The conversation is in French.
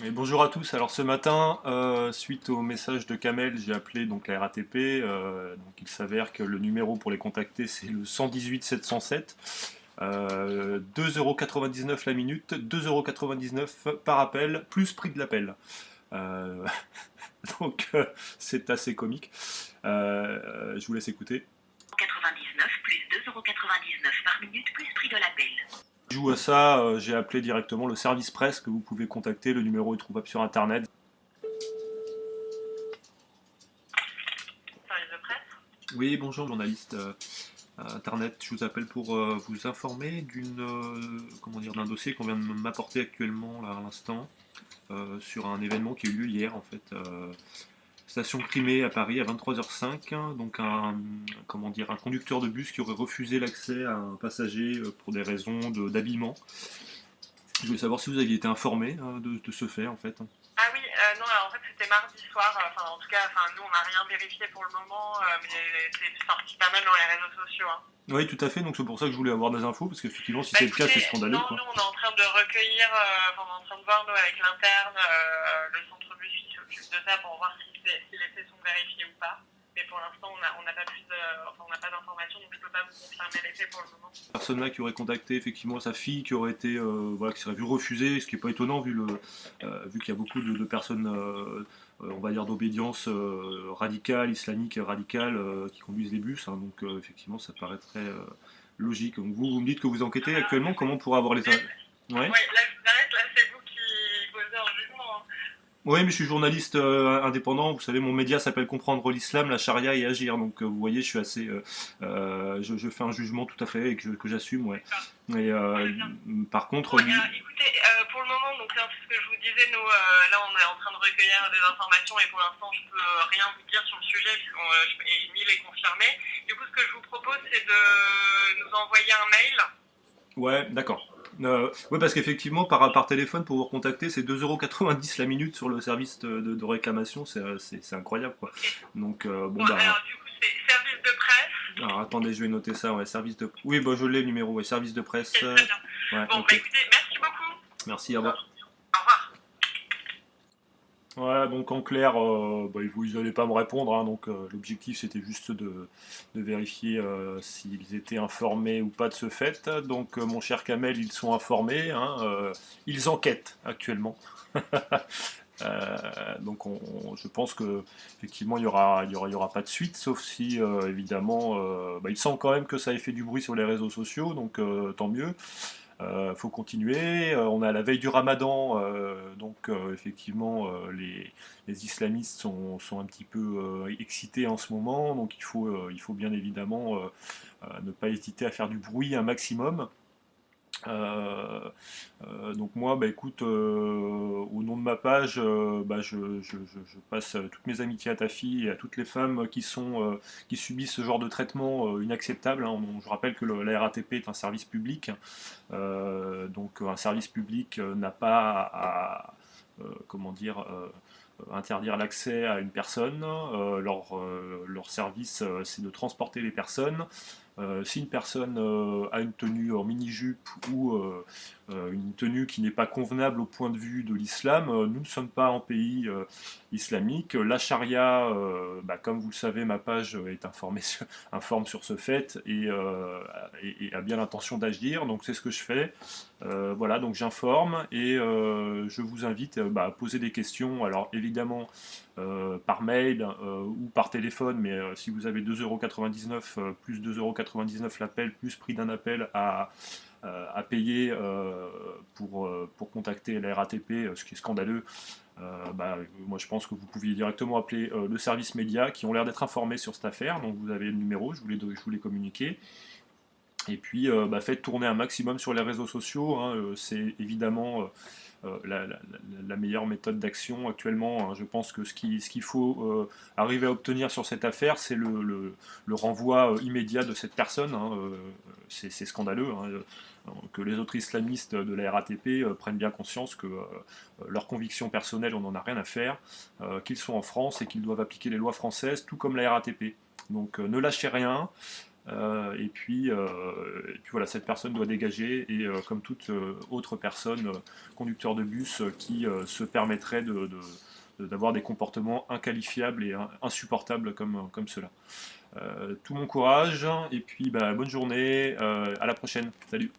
Et bonjour à tous. Alors ce matin, suite au message de Kamel, j'ai appelé donc la RATP. Donc il s'avère que le numéro pour les contacter c'est le 118 707. 2,99 € la minute, 2,99 € par appel, plus prix de l'appel. Euh, donc c'est assez comique. Je vous laisse écouter. 99 plus 2,99 € par minute plus prix de l'appel. Je joue à ça, j'ai appelé directement le service presse que vous pouvez contacter. Le numéro est trouvable sur internet. Service de presse. Oui, bonjour journaliste. Internet, je vous appelle pour vous informer comment dire, d'un dossier qu'on vient de m'apporter actuellement là, à l'instant sur un événement qui a eu lieu hier en fait. Station Crimée à Paris à 23h05, hein, donc comment dire, un conducteur de bus qui aurait refusé l'accès à un passager pour des raisons d'habillement. Je voulais savoir si vous aviez été informé de ce fait en fait. Ah oui, non, alors en fait c'était mardi soir, enfin en tout cas, nous on n'a rien vérifié pour le moment, mais c'est sorti pas mal dans les réseaux sociaux. Hein. Oui, tout à fait, donc c'est pour ça que je voulais avoir des infos, parce qu'effectivement, si Bah c'est le cas, c'est écoutez, scandaleux non, quoi. nous on est en train de recueillir, on est en train de voir nous avec l'interne, le centre bus qui s'occupe de ça pour voir si les faits sont vérifiés ou pas. Mais pour l'instant on n'a pas plus on n'a pas d'informations, donc je peux pas vous confirmer les faits pour le moment. Personne là qui aurait contacté effectivement sa fille qui aurait été voilà, qui serait vu refuser, ce qui n'est pas étonnant vu qu'il y a beaucoup de personnes on va dire d'obédience radicale, islamique radicale qui conduisent les bus, hein, donc effectivement ça paraîtrait logique. Donc vous me dites que vous enquêtez actuellement, comment on pourra avoir les ouais. Oui, là je vous arrête, là c'est vous qui posez un jugement. Hein. Oui, mais je suis journaliste indépendant. Vous savez, mon média s'appelle Comprendre l'islam, la charia et agir. Donc, vous voyez, je suis assez. Je fais un jugement tout à fait et que j'assume, ouais. D'accord. Et Très bien. par contre, Bon, écoutez, pour le moment, donc c'est ce que je vous disais, nous, là, on est en train de recueillir des informations et pour l'instant, je peux rien vous dire sur le sujet et ni les confirmer. Du coup, ce que je vous propose, c'est de nous envoyer un mail. ouais, d'accord. Ouais, parce qu'effectivement, par téléphone, pour vous recontacter, c'est 2,90 € la minute sur le service de réclamation. C'est incroyable, quoi. Ok. Donc, bon, Bon, bah. alors, du coup, c'est service de presse. Alors, attendez, je vais noter ça, ouais. Service de. Oui, bah, je l'ai le numéro, ouais. Service de presse. Ok, très bien. Ouais, Bon, bah ok. écoutez, merci beaucoup. Merci, au revoir. Au revoir. Ouais, donc en clair, bah, vous n'allez pas me répondre, hein, donc l'objectif c'était juste de vérifier s'ils étaient informés ou pas de ce fait. Donc mon cher Kamel, ils sont informés, hein, ils enquêtent actuellement. Donc je pense que effectivement il y aura pas de suite, sauf si évidemment bah, il semble quand même que ça ait fait du bruit sur les réseaux sociaux, donc tant mieux. Faut continuer. On a la veille du Ramadan, donc effectivement les islamistes sont un petit peu excités en ce moment, donc il faut bien évidemment ne pas hésiter à faire du bruit un maximum. Euh, donc moi, bah écoute, au nom de ma page, bah, je passe toutes mes amitiés à ta fille et à toutes les femmes qui subissent ce genre de traitement inacceptable, hein. Je rappelle que la RATP est un service public, donc un service public n'a pas à comment dire, interdire l'accès à une personne. Leur service, c'est de transporter les personnes. Si une personne a une tenue en mini-jupe ou une tenue qui n'est pas convenable au point de vue de l'islam, nous ne sommes pas en pays islamique. La charia, bah, comme vous le savez, ma page est informe sur ce fait et a bien l'intention d'agir, donc c'est ce que je fais. Voilà, donc j'informe et je vous invite bah, à poser des questions. Alors évidemment par mail ou par téléphone, mais si vous avez 2,99 € plus 2,99 € l'appel, plus prix d'un appel à payer pour contacter la RATP, ce qui est scandaleux, bah, moi je pense que vous pouviez directement appeler le service média qui ont l'air d'être informés sur cette affaire, donc vous avez le numéro, je vous l'ai communiqué. Et puis bah, faites tourner un maximum sur les réseaux sociaux, hein, c'est évidemment la meilleure méthode d'action actuellement, hein. Je pense que ce qu'il faut arriver à obtenir sur cette affaire, c'est le renvoi immédiat de cette personne, hein. C'est scandaleux, hein, que les autres islamistes de la RATP prennent bien conscience que leurs convictions personnelles, on n'en a rien à faire, qu'ils sont en France et qu'ils doivent appliquer les lois françaises, tout comme la RATP. Donc ne lâchez rien. Et puis voilà, cette personne doit dégager, et comme toute autre personne, conducteur de bus, qui se permettrait d'avoir des comportements inqualifiables et insupportables comme cela. Tout mon courage, et puis bah, bonne journée, à la prochaine, salut.